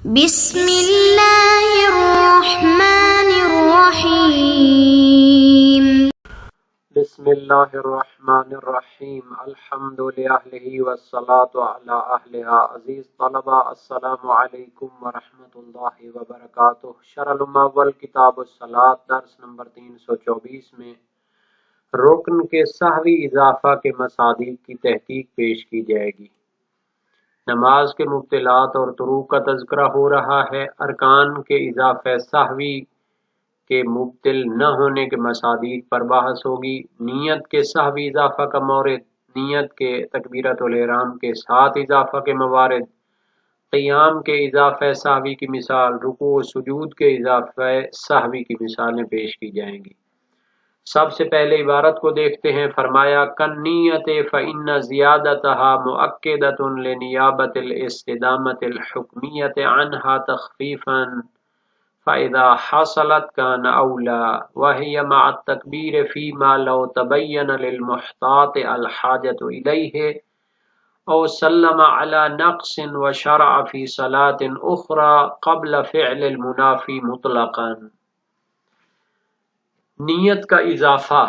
بسم اللہ الرحمن الرحیم بسم اللہ الرحمن الرحیم الحمد للہ والصلاة علی اہلہا۔ عزیز طلبہ السلام علیکم ورحمۃ اللہ وبرکاتہ۔ شرح الاول کتاب الصلاۃ درس نمبر 324 میں رکن کے سہوی اضافہ کے مصادیق کی تحقیق پیش کی جائے گی۔ نماز کے مبطلات اور طرق کا تذکرہ ہو رہا ہے۔ ارکان کے اضافہ سہوی کے مبطل نہ ہونے کے مصادیق پر بحث ہوگی۔ نیت کے سہوی اضافہ کا مورد، نیت کے تکبیرۃ الاحرام کے ساتھ اضافہ کے موارد، قیام کے اضافہ سہوی کی مثال، رکوع و سجود کے اضافہ سہوی کی مثالیں پیش کی جائیں گی۔ سب سے پہلے عبارت کو دیکھتے ہیں۔ فرمایا کَالنِّیَّۃِ فَإِنَّ زِیَادَتَہَا مُؤَکَّدَۃٌ لِنِیَابَةِ الِاسْتِدَامَةِ الْحُکْمِیَّةِ عَنْہَا تَخْفِیفًا فَإِذَا حَصَلَتْ كَانَ أَوْلَىٰ وَهِیَ مَعَ التَّکْبِیرِ فِیمَا لَوْ تَبَیَّنَ لِلْمُحْتَاطِ الْحَاجَةُ إِلَیْهِ أَوْ سَلَّمَ عَلَىٰ نَقْصٍ وَشَرَعَ فِی صَلَاةٍ أُخْرَىٰ قَبْلَ فِعْلِ الْمُنَافِی مُطْلَقًا۔ نیت کا اضافہ،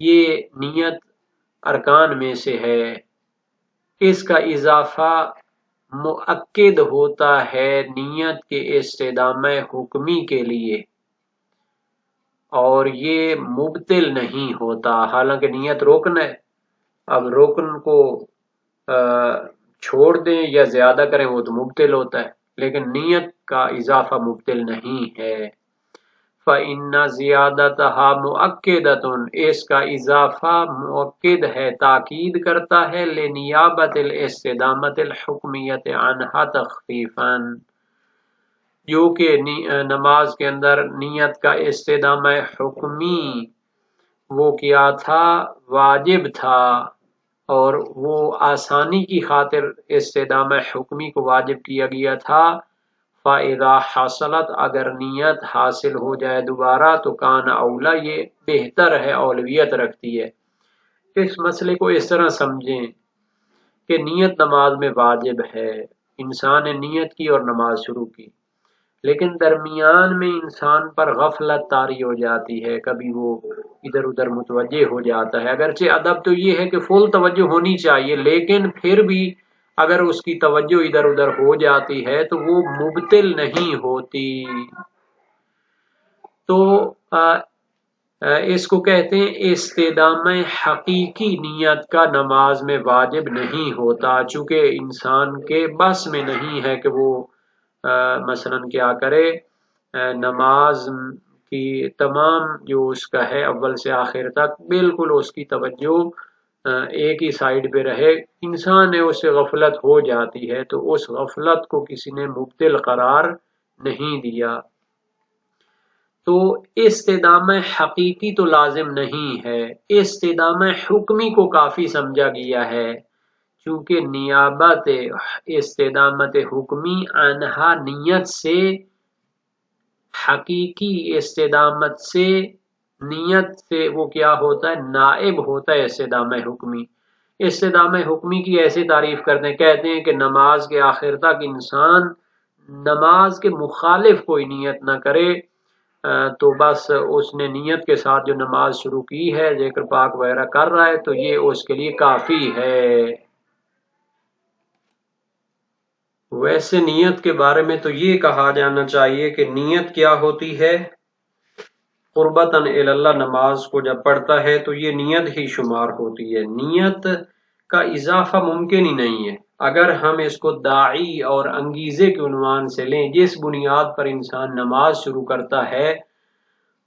یہ نیت ارکان میں سے ہے۔ اس کا اضافہ مؤکد ہوتا ہے نیت کے استدامہ حکمی کے لیے، اور یہ مبطل نہیں ہوتا۔ حالانکہ نیت رکن ہے، اب رکن کو چھوڑ دیں یا زیادہ کریں وہ تو مبطل ہوتا ہے، لیکن نیت کا اضافہ مبطل نہیں ہے۔ فَإِنَّ زِیَادَتَہَا مُؤَکَّدَۃٌ، اس کا اضافہ مؤکد ہے، تاکید کرتا ہے، لِنِیَابَةِ الِاسْتِدَامَةِ الْحُکْمِیَّةِ عَنْہَا تَخْفِیفًا، جو کہ نماز کے اندر نیت کا استدامہ حکمی وہ کیا تھا، واجب تھا، اور وہ آسانی کی خاطر استدامہ حکمی کو واجب کیا گیا تھا۔ فَإِذَا حَصَلَتْ، اگر نیت حاصل ہو جائے دوبارہ تو کان اولا، یہ بہتر ہے، اولویت رکھتی ہے۔ اس مسئلے کو اس طرح سمجھیں کہ نیت نماز میں واجب ہے، انسان نے نیت کی اور نماز شروع کی، لیکن درمیان میں انسان پر غفلت طاری ہو جاتی ہے، کبھی وہ ادھر ادھر متوجہ ہو جاتا ہے۔ اگرچہ ادب تو یہ ہے کہ فل توجہ ہونی چاہیے، لیکن پھر بھی اگر اس کی توجہ ادھر ادھر ہو جاتی ہے تو وہ مبطل نہیں ہوتی۔ تو اس کو کہتے ہیں استدامہ حقیقی نیت کا نماز میں واجب نہیں ہوتا، چونکہ انسان کے بس میں نہیں ہے کہ وہ مثلا کیا کرے، نماز کی تمام جو اس کا ہے اول سے آخر تک بالکل اس کی توجہ ایک ہی سائیڈ پہ رہے۔ انسان ہے اس سے غفلت ہو جاتی ہے، تو اس غفلت کو کسی نے مبطل قرار نہیں دیا۔ تو استدامہ حقیقی تو لازم نہیں ہے، استدامہ حکمی کو کافی سمجھا گیا ہے، چونکہ نیابت استدامت حکمی عنہا، نیت سے، حقیقی استدامت سے، نیت سے وہ کیا ہوتا ہے، نائب ہوتا ہے استدامہ حکمی۔ استدامہ حکمی کی ایسے تعریف کرتے ہیں، کہتے ہیں کہ نماز کے آخر تک انسان نماز کے مخالف کوئی نیت نہ کرے، تو بس اس نے نیت کے ساتھ جو نماز شروع کی ہے، ذکر پاک وغیرہ کر رہا ہے، تو یہ اس کے لیے کافی ہے۔ ویسے نیت کے بارے میں تو یہ کہا جانا چاہیے کہ نیت کیا ہوتی ہے، قربتاً اللہ، نماز کو جب پڑھتا ہے تو یہ نیت ہی شمار ہوتی ہے، نیت کا اضافہ ممکن ہی نہیں ہے۔ اگر ہم اس کو داعی اور انگیزے کے عنوان سے لیں، جس بنیاد پر انسان نماز شروع کرتا ہے،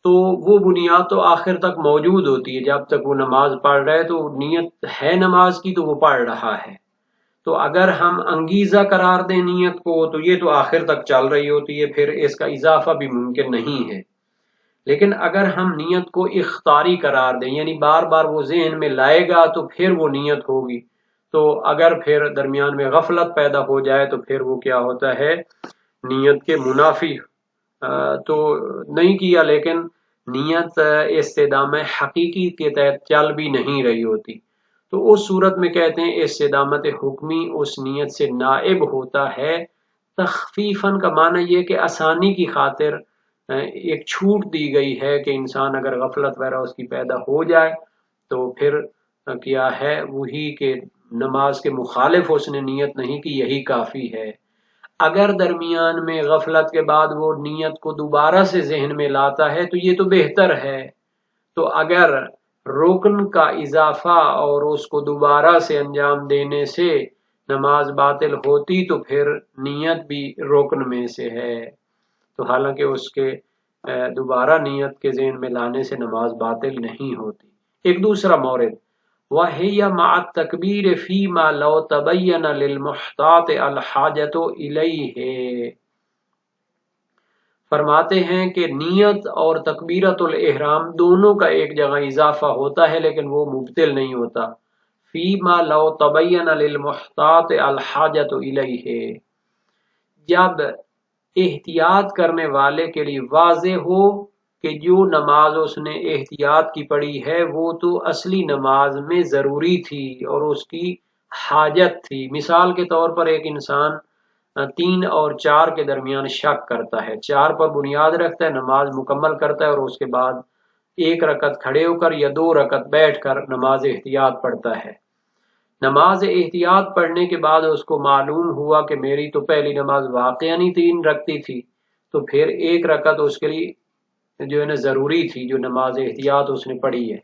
تو وہ بنیاد تو آخر تک موجود ہوتی ہے۔ جب تک وہ نماز پڑھ رہا ہے تو نیت ہے نماز کی، تو وہ پڑھ رہا ہے۔ تو اگر ہم انگیزہ قرار دیں نیت کو، تو یہ تو آخر تک چل رہی ہوتی ہے، پھر اس کا اضافہ بھی ممکن نہیں ہے۔ لیکن اگر ہم نیت کو اختیاری قرار دیں، یعنی بار بار وہ ذہن میں لائے گا، تو پھر وہ نیت ہوگی۔ تو اگر پھر درمیان میں غفلت پیدا ہو جائے تو پھر وہ کیا ہوتا ہے، نیت کے منافی تو نہیں کیا، لیکن نیت استدامہ حقیقی کے تحت چل بھی نہیں رہی ہوتی۔ تو اس صورت میں کہتے ہیں استدامت حکمی اس نیت سے نائب ہوتا ہے، تخفیفاً کا معنی یہ کہ آسانی کی خاطر ایک چھوٹ دی گئی ہے کہ انسان اگر غفلت وغیرہ اس کی پیدا ہو جائے تو پھر کیا ہے وہی کہ نماز کے مخالف اس نے نیت نہیں کی، یہی کافی ہے۔ اگر درمیان میں غفلت کے بعد وہ نیت کو دوبارہ سے ذہن میں لاتا ہے تو یہ تو بہتر ہے۔ تو اگر رکن کا اضافہ اور اس کو دوبارہ سے انجام دینے سے نماز باطل ہوتی تو پھر نیت بھی رکن میں سے ہے، تو حالانکہ اس کے دوبارہ نیت کے ذہن میں لانے سے نماز باطل نہیں ہوتی۔ ایک دوسرا مورد وَهِيَ مَعَ التَّكْبِيرِ فِيمَا لَوْ تَبَيَّنَ لِلْمُحْتَاطِ الْحَاجَةُ إِلَيْهِ، فرماتے ہیں کہ نیت اور تکبیرۃ الاحرام دونوں کا ایک جگہ اضافہ ہوتا ہے لیکن وہ مبطل نہیں ہوتا۔ فِيمَا لَوْ تَبَيَّنَ لِلْمُحْتَاطِ الْحَاجَةُ إِلَيْهِ، جب احتیاط کرنے والے کے لیے واضح ہو کہ جو نماز اس نے احتیاط کی پڑھی ہے وہ تو اصلی نماز میں ضروری تھی اور اس کی حاجت تھی۔ مثال کے طور پر ایک انسان 3 اور 4 کے درمیان شک کرتا ہے، 4 پر بنیاد رکھتا ہے، نماز مکمل کرتا ہے اور اس کے بعد 1 رکعت کھڑے ہو کر یا 2 رکعت بیٹھ کر نماز احتیاط پڑھتا ہے۔ نماز احتیاط پڑھنے کے بعد اس کو معلوم ہوا کہ میری تو پہلی نماز واقعاً ہی 3 رکعتی تھی، تو پھر 1 رکعت اس کے لیے جو ہے نا ضروری تھی، جو نماز احتیاط اس نے پڑھی ہے۔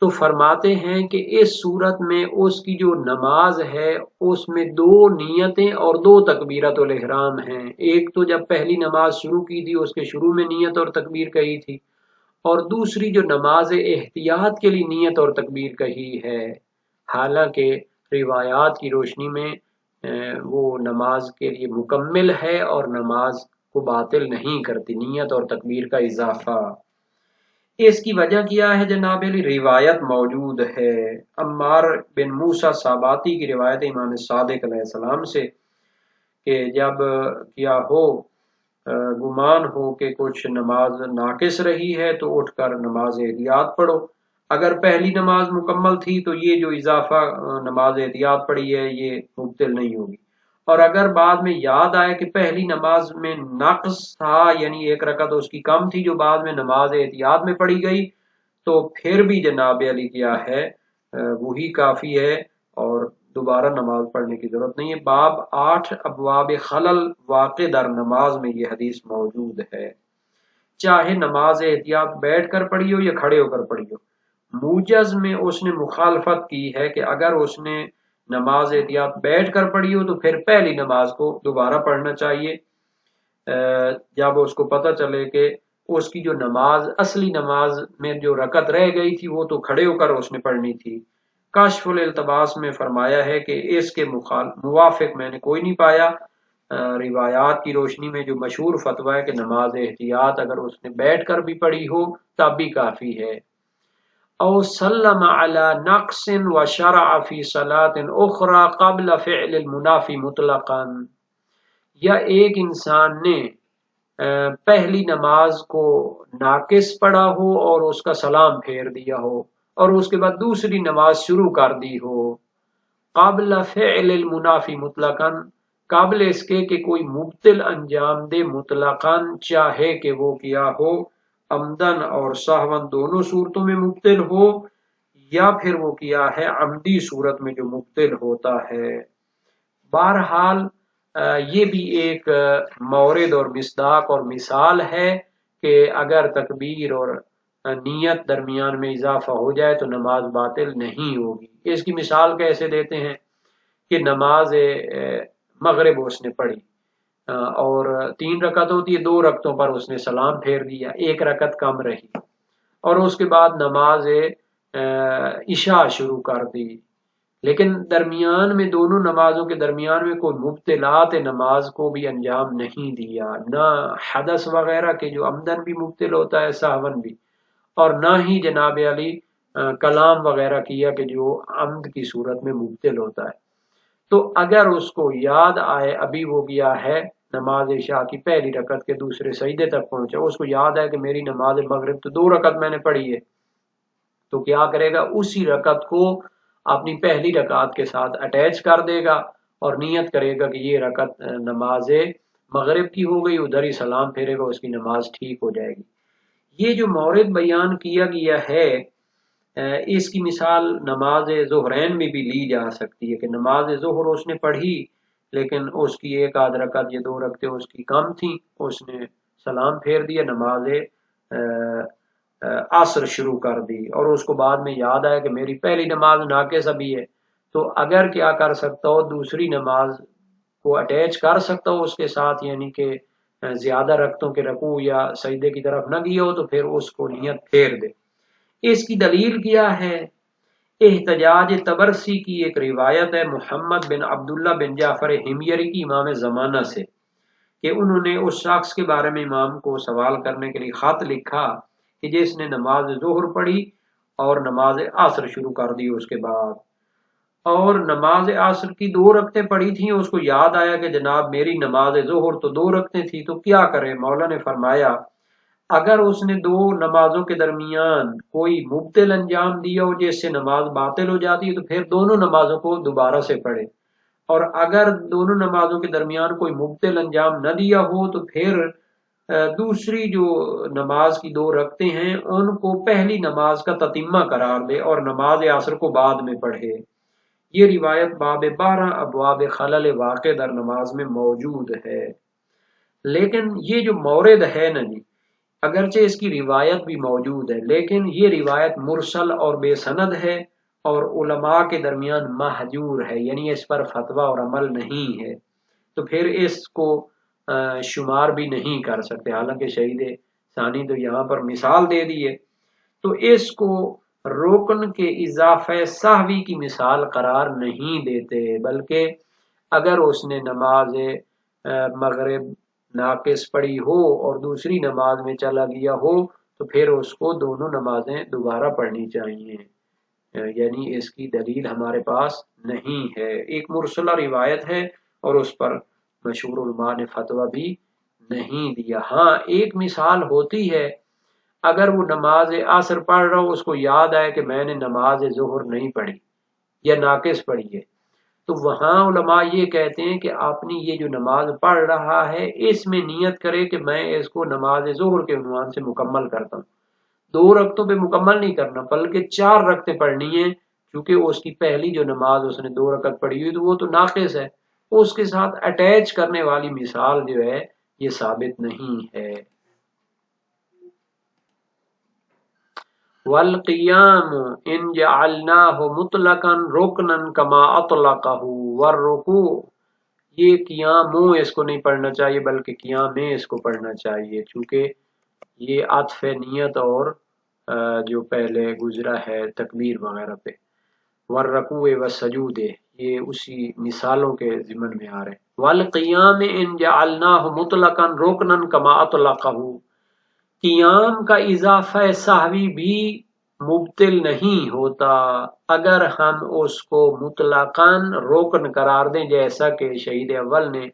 تو فرماتے ہیں کہ اس صورت میں اس کی جو نماز ہے اس میں 2 نیتیں اور 2 تکبیرۃ الاحرام ہیں۔ ایک تو جب پہلی نماز شروع کی تھی اس کے شروع میں نیت اور تکبیر کہی تھی، اور دوسری جو نماز احتیاط کے لیے نیت اور تکبیر کہی ہے، حالانکہ روایات کی روشنی میں وہ نماز کے لیے مکمل ہے اور نماز کو باطل نہیں کرتی نیت اور تکبیر کا اضافہ۔ اس کی وجہ کیا ہے جناب علی؟ روایت موجود ہے عمار بن موسیٰ صاباتی کی روایت امام صادق علیہ السلام سے کہ جب کیا ہو گمان ہو کہ کچھ نماز ناقص رہی ہے تو اٹھ کر نماز احتیاط پڑھو، اگر پہلی نماز مکمل تھی تو یہ جو اضافہ نماز احتیاط پڑھی ہے یہ مبطل نہیں ہوگی، اور اگر بعد میں یاد آئے کہ پہلی نماز میں نقص تھا یعنی 1 رکعت اس کی کم تھی جو بعد میں نماز احتیاط میں پڑھی گئی، تو پھر بھی جناب علی کیا ہے وہی کافی ہے اور دوبارہ نماز پڑھنے کی ضرورت نہیں ہے۔ باب 8 ابواب خلل واقع در نماز میں یہ حدیث موجود ہے، چاہے نماز احتیاط بیٹھ کر پڑھی ہو یا کھڑے ہو کر پڑھی ہو۔ موجز میں اس نے مخالفت کی ہے کہ اگر اس نے نماز احتیاط بیٹھ کر پڑھی ہو تو پھر پہلی نماز کو دوبارہ پڑھنا چاہیے جب اس کو پتہ چلے کہ اس کی جو نماز اصلی نماز میں جو رکعت رہ گئی تھی وہ تو کھڑے ہو کر اس نے پڑھنی تھی۔ کشف الالتباس میں فرمایا ہے کہ اس کے موافق میں نے کوئی نہیں پایا، روایات کی روشنی میں جو مشہور فتویٰ ہے کہ نماز احتیاط اگر اس نے بیٹھ کر بھی پڑھی ہو تب بھی کافی ہے۔ او سلم علی نقص وشرع فی صلاة اخرى قبل فعل المنافی مطلقا، یا ایک انسان نے پہلی نماز کو ناقص پڑھا ہو اور اس کا سلام پھیر دیا ہو اور اس کے بعد دوسری نماز شروع کر دی ہو قبل فعل المنافی مطلقا، قبل اس کے کہ کوئی مبطل انجام دے مطلقا، چاہے کہ وہ کیا ہو عمدن اور سہون دونوں صورتوں میں مبطل ہو، یا پھر وہ کیا ہے عمدی صورت میں جو مبطل ہوتا ہے۔ بہرحال یہ بھی ایک مورد اور مصداق اور مثال ہے کہ اگر تکبیر اور نیت درمیان میں اضافہ ہو جائے تو نماز باطل نہیں ہوگی۔ اس کی مثال کیسے دیتے ہیں کہ نماز مغرب اس نے پڑھی اور 3 رکعت ہوتی ہے، 2 رکعتوں پر اس نے سلام پھیر دیا، 1 رکعت کم رہی اور اس کے بعد نماز عشاء شروع کر دی، لیکن درمیان میں دونوں نمازوں کے درمیان میں کوئی مبطلات نماز کو بھی انجام نہیں دیا، نہ حدث وغیرہ کے جو عمدن بھی مبطل ہوتا ہے سہون بھی، اور نہ ہی جناب علی کلام وغیرہ کیا کہ جو عمد کی صورت میں مبطل ہوتا ہے۔ تو اگر اس کو یاد آئے ابھی وہ گیا ہے نماز عشاء کی پہلی رکعت کے دوسرے سجدے تک پہنچا، اس کو یاد ہے کہ میری نماز مغرب تو 2 رکعت میں نے پڑھی ہے، تو کیا کرے گا اسی رکعت کو اپنی پہلی رکعت کے ساتھ اٹیچ کر دے گا اور نیت کرے گا کہ یہ رکعت نماز مغرب کی ہو گئی، ادھر ہی سلام پھیرے گا، اس کی نماز ٹھیک ہو جائے گی۔ یہ جو مورد بیان کیا گیا ہے اس کی مثال نماز ظہرین میں بھی لی جا سکتی ہے کہ نماز ظہر اس نے پڑھی لیکن اس کی ایک آدھ رکعت یا دو رکعتیں اس کی کم تھیں، اس نے سلام پھیر دیا، نماز عصر شروع کر دی، اور اس کو بعد میں یاد آیا کہ میری پہلی نماز ناقص ابھی ہے، تو اگر کیا کر سکتا ہو دوسری نماز کو اٹیچ کر سکتا ہو اس کے ساتھ، یعنی کہ زیادہ رکعتوں کے رکوع یا سجدے کی طرف نہ گیا ہو تو پھر اس کو نیت پھیر دے۔ اس کی دلیل کیا ہے؟ احتجاج تبرسی کی ایک روایت ہے محمد بن عبداللہ بن جعفر حمیری کی امام زمانہ سے کہ انہوں نے اس شخص کے بارے میں امام کو سوال کرنے کے لیے خط لکھا کہ جس نے نماز ظہر پڑھی اور نماز عصر شروع کر دی اس کے بعد، اور نماز عصر کی دو رکعتیں پڑھی تھیں، اس کو یاد آیا کہ جناب میری نماز ظہر تو دو رکعتیں تھی، تو کیا کرے؟ مولا نے فرمایا اگر اس نے دو نمازوں کے درمیان کوئی مبطل انجام دیا ہو جس سے نماز باطل ہو جاتی ہے تو پھر دونوں نمازوں کو دوبارہ سے پڑھے، اور اگر دونوں نمازوں کے درمیان کوئی مبطل انجام نہ دیا ہو تو پھر دوسری جو نماز کی دو رکعتیں ہیں ان کو پہلی نماز کا تتمہ قرار دے اور نماز عصر کو بعد میں پڑھے۔ یہ روایت باب 12 ابواب خلل واقع در نماز میں موجود ہے۔ لیکن یہ جو مورد ہے نا جی، اگرچہ اس کی روایت بھی موجود ہے لیکن یہ روایت مرسل اور بے سند ہے اور علماء کے درمیان محجور ہے، یعنی اس پر فتویٰ اور عمل نہیں ہے، تو پھر اس کو شمار بھی نہیں کر سکتے، حالانکہ شہید ثانی تو یہاں پر مثال دے دی ہے، تو اس کو رکن کے اضافہ سہوی کی مثال قرار نہیں دیتے، بلکہ اگر اس نے نماز مغرب ناقص پڑھی ہو اور دوسری نماز میں چلا گیا ہو تو پھر اس کو دونوں نمازیں دوبارہ پڑھنی چاہیے، یعنی اس کی دلیل ہمارے پاس نہیں ہے، ایک مرسلہ روایت ہے اور اس پر مشہور علماء نے فتویٰ بھی نہیں دیا۔ ہاں ایک مثال ہوتی ہے، اگر وہ نماز عصر پڑھ رہا ہو اس کو یاد آئے کہ میں نے نماز ظہر نہیں پڑھی یا ناقص پڑھی ہے، تو وہاں علماء یہ کہتے ہیں کہ اپنی یہ جو نماز پڑھ رہا ہے اس میں نیت کرے کہ میں اس کو نماز ظہر کے عنوان سے مکمل کرتا ہوں، دو رکعتوں پہ مکمل نہیں کرنا بلکہ 4 رکعتیں پڑھنی ہیں، کیونکہ اس کی پہلی جو نماز اس نے 2 رکعت پڑھی ہوئی تو وہ تو ناقص ہے، اس کے ساتھ اٹیچ کرنے والی مثال جو ہے یہ ثابت نہیں ہے۔ والقیام ان جعلناہ مطلقا رکنا کما اطلقہ والرکوع، یہ قیام اس کو نہیں پڑھنا چاہیے بلکہ قیام میں اس کو پڑھنا چاہیے، چونکہ یہ عطف نیت اور جو پہلے گزرا ہے تکبیر وغیرہ پہ، والرکوع والسجود یہ اسی مثالوں کے ضمن میں آ رہے ہیں۔ والقیام ان جعلناہ مطلقا رکنا کما اطلقہ، قیام کا اضافہ سہوی بھی مبطل نہیں ہوتا اگر ہم اس کو مطلقاً رکن قرار دیں، جیسا کہ شہید اول نے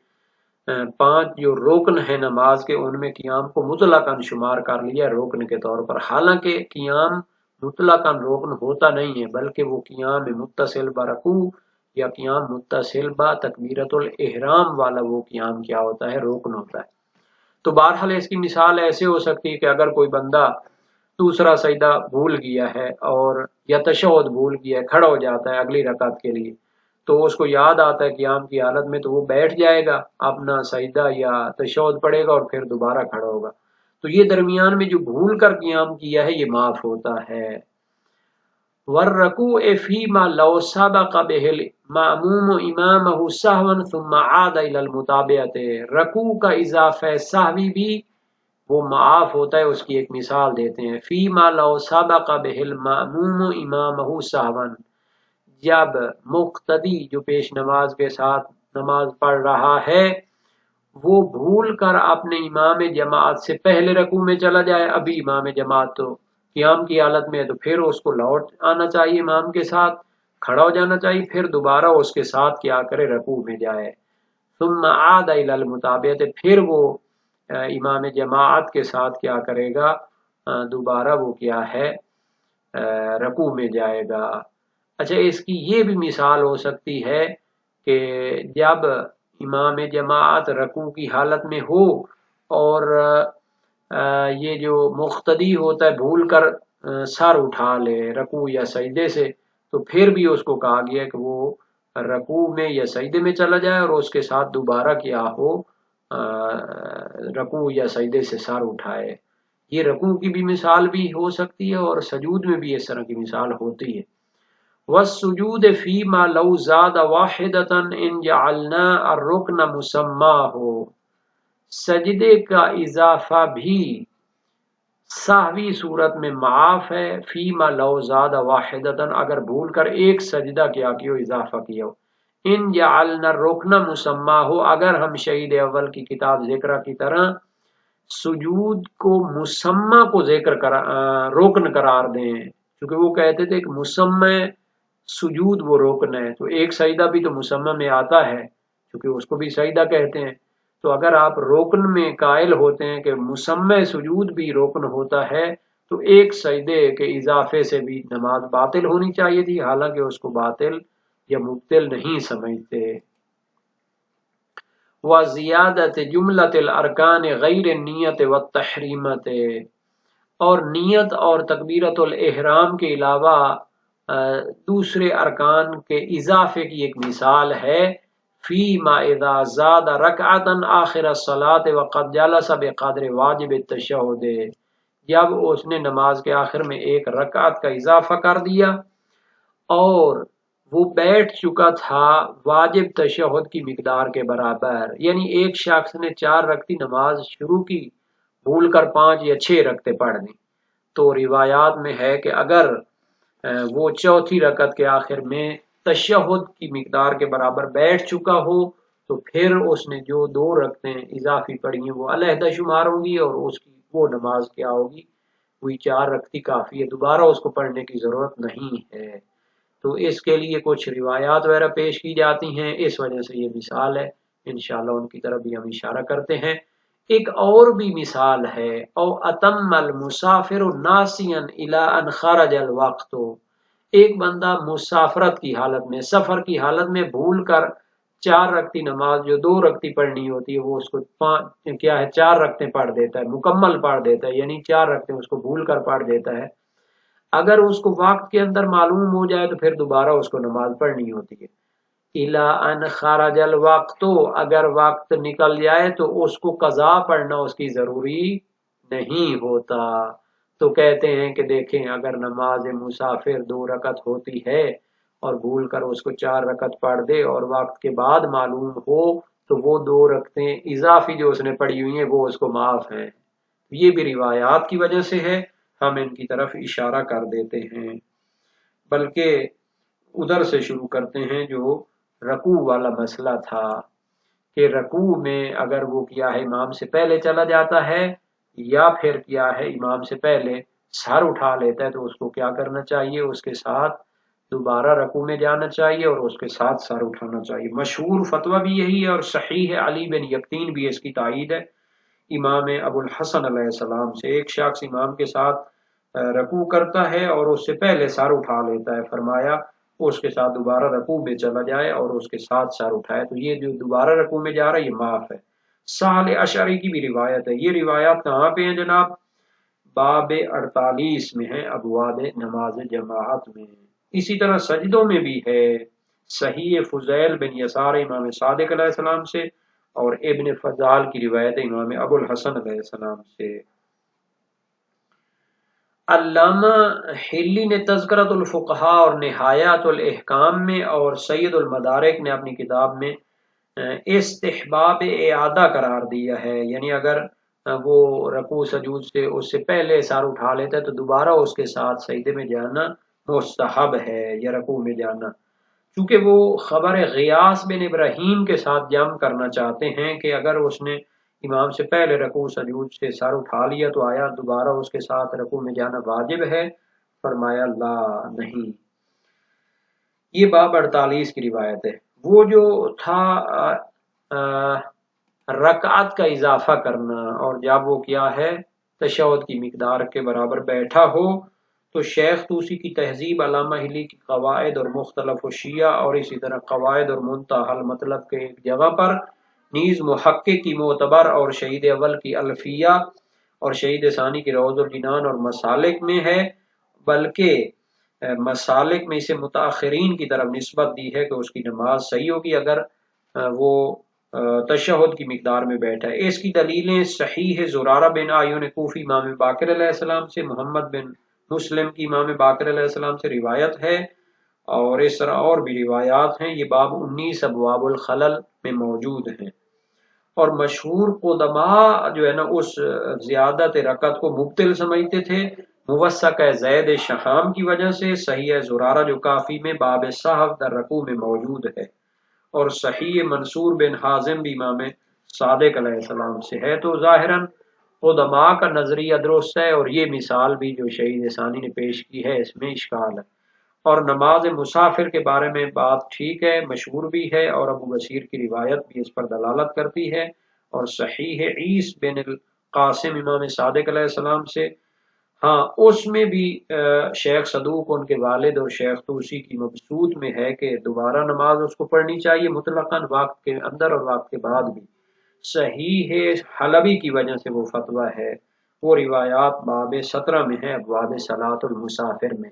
5 جو رکن ہیں نماز کے ان میں قیام کو مطلقاً شمار کر لیا رکن کے طور پر، حالانکہ قیام مطلقاً رکن ہوتا نہیں ہے بلکہ وہ قیام متصل برکوع یا قیام متصل با تکبیرۃ الاحرام والا وہ قیام کیا ہوتا ہے؟ رکن ہوتا ہے۔ تو بہرحال اس کی مثال ایسے ہو سکتی ہے کہ اگر کوئی بندہ دوسرا سجدہ بھول گیا ہے اور یا تشہد بھول گیا ہے، کھڑا ہو جاتا ہے اگلی رکعت کے لیے، تو اس کو یاد آتا ہے قیام کی حالت میں تو وہ بیٹھ جائے گا، اپنا سجدہ یا تشہد پڑھے گا اور پھر دوبارہ کھڑا ہوگا، تو یہ درمیان میں جو بھول کر قیام کیا ہے یہ معاف ہوتا ہے۔ والرکوع فیما لو سبق به المأموم امامہ سہوا ثم عاد الی المتابعۃ، رکوع کا اضافہ سہوی بھی وہ معاف ہوتا ہے، اس کی ایک مثال دیتے ہیں، فیما لو سبق به المأموم امامہ سہوا، جب مقتدی جو پیش نماز کے ساتھ نماز پڑھ رہا ہے وہ بھول کر اپنے امام جماعت سے پہلے رکوع میں چلا جائے، ابھی امام جماعت تو قیام کی حالت میں ہے تو پھر اس کو لوٹ آنا چاہیے، امام کے ساتھ کھڑا ہو جانا چاہیے، پھر دوبارہ اس کے ساتھ کیا کرے؟ رکوع میں جائے، ثم عاد الی المتابعۃ، پھر وہ امام جماعت کے ساتھ کیا کرے گا؟ دوبارہ وہ کیا ہے؟ رکوع میں جائے گا۔ اچھا اس کی یہ بھی مثال ہو سکتی ہے کہ جب امام جماعت رکوع کی حالت میں ہو اور یہ جو مقتدی ہوتا ہے بھول کر سر اٹھا لے رکوع یا سجدے سے، تو پھر بھی اس کو کہا گیا کہ وہ رکوع میں یا سجدے میں چلا جائے اور اس کے ساتھ دوبارہ کیا ہو رکوع یا سجدے سے سر اٹھائے۔ یہ رکوع کی بھی مثال بھی ہو سکتی ہے اور سجود میں بھی اس طرح کی مثال ہوتی ہے۔ والسجود فيما لو زاد واحدة ان جعلنا الركن مسماه، سجدے کا اضافہ بھی سہوی صورت میں معاف ہے، فیما لو زاد واحدة اگر بھول کر ایک سجدہ کیا ہو اضافہ کیا ہو، ان جعلنا الركن مسماه اگر ہم شہید اول کی کتاب ذکرہ کی طرح سجود کو مسمى کو رکن قرار دیں، کیونکہ وہ کہتے تھے کہ مسمى سجود وہ رکن ہے، تو ایک سجدہ بھی تو مسمى میں آتا ہے کیونکہ اس کو بھی سجدہ کہتے ہیں۔ تو اگر آپ رکن میں قائل ہوتے ہیں کہ مسمى سجود بھی رکن ہوتا ہے تو ایک سجدے کے اضافے سے بھی نماز باطل ہونی چاہیے تھی، حالانکہ اس کو باطل یا مبطل نہیں سمجھتے۔ وزیادت جملۃ الارکان غیر نیت و تحریمت، اور نیت اور تکبیرۃ الاحرام کے علاوہ دوسرے ارکان کے اضافے کی ایک مثال ہے، فی ما اذا زاد رکعتا آخر الصلاۃ وقد جلس بقدر واجب التشہد، جب اس نے نماز کے آخر میں ایک رکعت کا اضافہ کر دیا اور وہ بیٹھ چکا تھا واجب تشہد کی مقدار کے برابر، یعنی ایک شخص نے 4 رکعتی نماز شروع کی، بھول کر 5 یا 6 رکعتیں پڑھ دیں، تو روایات میں ہے کہ اگر وہ چوتھی رکعت کے آخر میں تشہد کی مقدار کے برابر بیٹھ چکا ہو تو پھر اس نے جو 2 رکعتیں اضافی پڑھی ہیں وہ علیحدہ شمار ہوں گی اور اس کی وہ نماز کیا ہوگی، وہی 4 رکعتی کافی ہے، دوبارہ اس کو پڑھنے کی ضرورت نہیں ہے۔ تو اس کے لیے کچھ روایات وغیرہ پیش کی جاتی ہیں، اس وجہ سے یہ مثال ہے، انشاءاللہ ان کی طرف بھی ہم اشارہ کرتے ہیں۔ ایک اور بھی مثال ہے، او اتم المسافر ناسیا الی ان خرج الوقت، ایک بندہ مسافرت کی حالت میں سفر کی حالت میں بھول کر 4 رکعتی نماز جو 2 رکعتی پڑھنی ہوتی ہے وہ اس کو 4 رکعتیں پڑھ دیتا ہے، مکمل پڑھ دیتا ہے، یعنی 4 رکعتیں اس کو بھول کر پڑھ دیتا ہے، اگر اس کو وقت کے اندر معلوم ہو جائے تو پھر دوبارہ اس کو نماز پڑھنی ہوتی ہے۔ الا ان خرج الوقت، اگر وقت نکل جائے تو اس کو قضا پڑھنا اس کی ضروری نہیں ہوتا۔ تو کہتے ہیں کہ دیکھیں اگر نماز مسافر 2 رکعت ہوتی ہے اور بھول کر اس کو 4 رکعت پڑھ دے اور وقت کے بعد معلوم ہو تو وہ 2 رکعتیں اضافی جو اس نے پڑھی ہوئی ہیں وہ اس کو معاف ہیں۔ یہ بھی روایات کی وجہ سے ہے، ہم ان کی طرف اشارہ کر دیتے ہیں۔ بلکہ ادھر سے شروع کرتے ہیں جو رکوع والا مسئلہ تھا کہ رکوع میں اگر وہ کیا ہے امام سے پہلے چلا جاتا ہے یا پھر کیا ہے امام سے پہلے سر اٹھا لیتا ہے تو اس کو کیا کرنا چاہیے، اس کے ساتھ دوبارہ رکوع میں جانا چاہیے اور اس کے ساتھ سر اٹھانا چاہیے۔ مشہور فتویٰ بھی یہی ہے اور صحیح ہے، علی بن یقطین بھی اس کی تائید ہے امام ابو الحسن علیہ السلام سے۔ ایک شخص امام کے ساتھ رکوع کرتا ہے اور اس سے پہلے سر اٹھا لیتا ہے، فرمایا اس کے ساتھ دوبارہ رکوع میں چلا جائے اور اس کے ساتھ سر اٹھائے، تو یہ جو دوبارہ رکوع میں جا رہا ہے یہ معاف ہے۔ سہل اشعری کی بھی روایت ہے، یہ روایات کہاں پہ ہیں جناب؟ باب 48 میں ہے، ابواب نماز جماعت میں۔ اسی طرح سجدوں میں بھی ہے، صحیح فضیل بن یسار امام صادق علیہ السلام سے اور ابن فضال کی روایت امام ابو الحسن علیہ السلام سے۔ علامہ حلی نے تذکرۃ الفقہاء اور نہایت الاحکام میں اور سید المدارک نے اپنی کتاب میں استحباب اعادہ قرار دیا ہے، یعنی اگر وہ رکوع سجود سے اس سے پہلے سر اٹھا لیتا ہے تو دوبارہ اس کے ساتھ سجدے میں جانا مستحب ہے یا رکوع میں جانا، چونکہ وہ خبر غیاث بن ابراہیم کے ساتھ جمع کرنا چاہتے ہیں کہ اگر اس نے امام سے پہلے رکوع سجود سے سر اٹھا لیا تو آیا دوبارہ اس کے ساتھ رکوع میں جانا واجب ہے؟ فرمایا لا نہیں۔ یہ باب 48 کی روایت ہے۔ وہ جو تھا رکعت کا اضافہ کرنا اور جب وہ کیا ہے تشہد کی مقدار کے برابر بیٹھا ہو تو شیخ طوسی کی تہذیب، علامہ ہلی کی قواعد اور مختلف الشیعہ، اور اسی طرح قواعد اور منتہی المطلب کے ایک جگہ پر، نیز محقق کی معتبر اور شہید اول کی الفیہ اور شہید ثانی کی روض الجنان اور مسالک میں ہے، بلکہ مسالک میں اسے متاخرین کی طرف نسبت دی ہے کہ اس کی نماز صحیح ہوگی اگر وہ تشہد کی مقدار میں بیٹھا ہے۔ اس کی دلیلیں صحیح زرارہ بن آیون کوفی امام باقر علیہ السلام سے، محمد بن مسلم کی امام باقر علیہ السلام سے روایت ہے، اور اس طرح اور بھی روایات ہیں۔ یہ باب 19 ابواب الخلل میں موجود ہیں۔ اور مشہور قدماء جو ہے نا اس زیادت رکعت کو مبطل سمجھتے تھے، موثق زید شہام کی وجہ سے۔ صحیح زرارہ جو کافی میں باب صحف در رکوع میں موجود ہے، اور صحیح منصور بن حازم بھی امام صادق علیہ السلام سے ہے۔ تو ظاہراً قدماء کا نظریہ درست ہے، اور یہ مثال بھی جو شہید ثانی نے پیش کی ہے اس میں اشکال ہے۔ اور نماز مسافر کے بارے میں بات ٹھیک ہے، مشہور بھی ہے، اور ابو بصیر کی روایت بھی اس پر دلالت کرتی ہے، اور صحیح عیس بن القاسم امام صادق علیہ السلام سے، ہاں اس میں بھی شیخ صدوق ان کے والد اور شیخ طوسی کی مبسوط میں ہے کہ دوبارہ نماز اس کو پڑھنی چاہیے مطلقاً، وقت کے اندر اور وقت کے بعد بھی۔ صحیح حلبی کی وجہ سے وہ فتویٰ ہے، وہ روایات باب 17 میں ہے، ابواب صلاۃ المسافر میں۔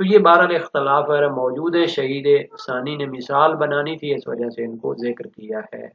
تو یہ بہرحال اختلاف وغیرہ موجود ہے، شہید ثانی نے مثال بنانی تھی اس وجہ سے ان کو ذکر کیا ہے۔